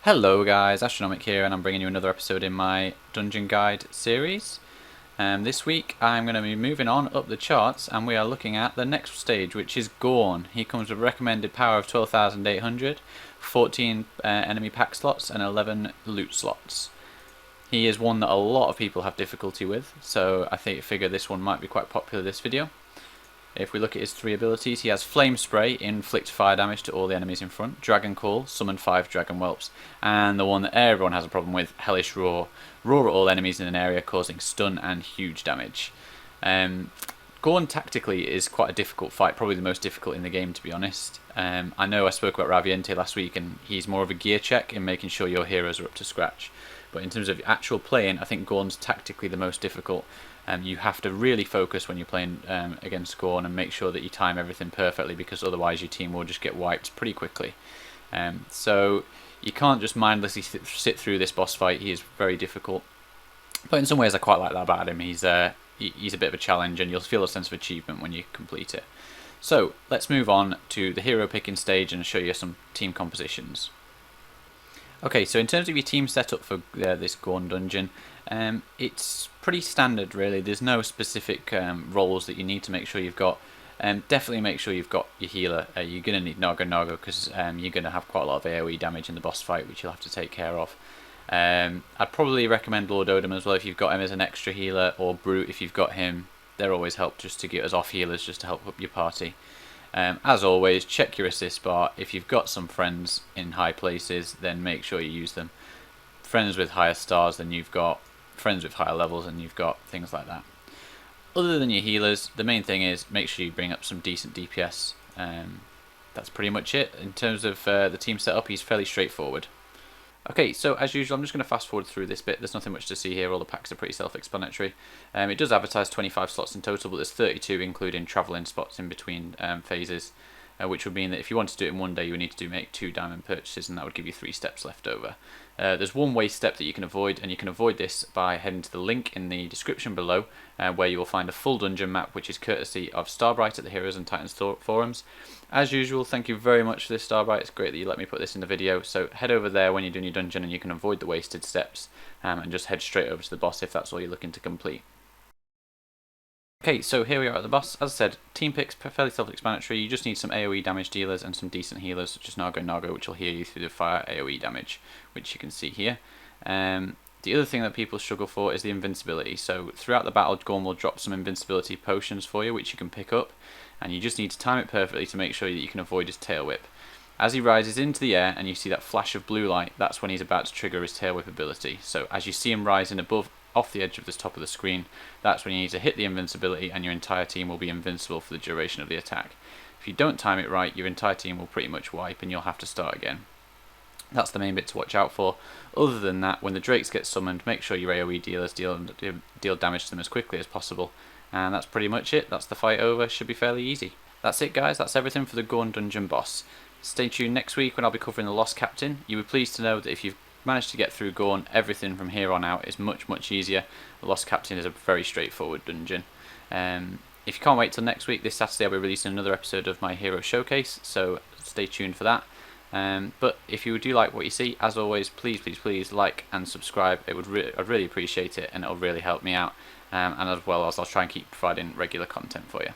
Hello guys, Astronomic here, and I'm bringing you another episode in my Dungeon Guide series. This week I'm going to be moving on up the charts, and we are looking at the next stage, which is Gorn. He comes with a recommended power of 12,800, 14 enemy pack slots and 11 loot slots. He is one that a lot of people have difficulty with, so I figure this one might be quite popular this video. If we look at his three abilities, he has Flame Spray, inflict fire damage to all the enemies in front, Dragon Call, summon 5 Dragon Whelps, and the one that everyone has a problem with, Hellish Roar, roar at all enemies in an area causing stun and huge damage. Gorn tactically is quite a difficult fight, probably the most difficult in the game to be honest. I know I spoke about Raviente last week, and he's more of a gear check in making sure your heroes are up to scratch. But in terms of actual playing, I think Gorn's tactically the most difficult. You have to really focus when you're playing against Gorn and make sure that you time everything perfectly, because otherwise your team will just get wiped pretty quickly. So you can't just mindlessly sit through this boss fight. He is very difficult. But in some ways I quite like that about him. He's a bit of a challenge, and you'll feel a sense of achievement when you complete it. So let's move on to the hero picking stage and show you some team compositions. Okay, so in terms of your team setup for this Gorn dungeon, it's pretty standard really. There's no specific roles that you need to make sure you've got. Definitely make sure you've got your healer. You're going to need Naga because you're going to have quite a lot of AoE damage in the boss fight, which you'll have to take care of. I'd probably recommend Lord Odin as well if you've got him as an extra healer, or Brute if you've got him. They're always help just to get us off healers, just to help up your party. As always, check your assist bar. If you've got some friends in high places, then make sure you use them. Friends with higher stars than you've got, friends with higher levels than you've got, things like that. Other than your healers, the main thing is make sure you bring up some decent DPS. That's pretty much it. In terms of the team setup, he's fairly straightforward. Okay, so as usual, I'm just going to fast forward through this bit. There's nothing much to see here. All the packs are pretty self-explanatory. It does advertise 25 slots in total, but there's 32 including travelling spots in between phases, which would mean that if you wanted to do it in one day, you would need to make 2 diamond purchases, and that would give you 3 steps left over. There's one waste step that you can avoid, and you can avoid this by heading to the link in the description below, where you will find a full dungeon map, which is courtesy of Starbright at the Heroes and Titans forums. As usual, thank you very much for this, Starbright. It's great that you let me put this in the video. So head over there when you're doing your dungeon, and you can avoid the wasted steps, and just head straight over to the boss if that's all you're looking to complete. Okay, so here we are at the boss. As I said, team picks fairly self-explanatory. You just need some AoE damage dealers and some decent healers, such as Naga, which will heal you through the fire AoE damage, which you can see here. The other thing that people struggle for is the invincibility. So throughout the battle, Gorn will drop some invincibility potions for you, which you can pick up, and you just need to time it perfectly to make sure that you can avoid his tail whip. As he rises into the air and you see that flash of blue light, that's when he's about to trigger his tail whip ability. So as you see him rising off the edge of the top of the screen, that's when you need to hit the invincibility, and your entire team will be invincible for the duration of the attack. If you don't time it right, your entire team will pretty much wipe and you'll have to start again. That's the main bit to watch out for. Other than that, when the drakes get summoned, make sure your AoE dealers deal damage to them as quickly as possible. And that's pretty much it. That's the fight over. Should be fairly easy. That's it, guys. That's everything for the Gorn dungeon boss. Stay tuned next week when I'll be covering the Lost Captain. You will be pleased to know that if you've managed to get through Gorn, everything from here on out is much easier. The Lost Captain is a very straightforward dungeon. If you can't wait till next week, this Saturday I'll be releasing another episode of my Hero Showcase, so stay tuned for that. But if you do like what you see, as always, please like and subscribe. I'd really appreciate it, and it'll really help me out. And as well as I'll try and keep providing regular content for you.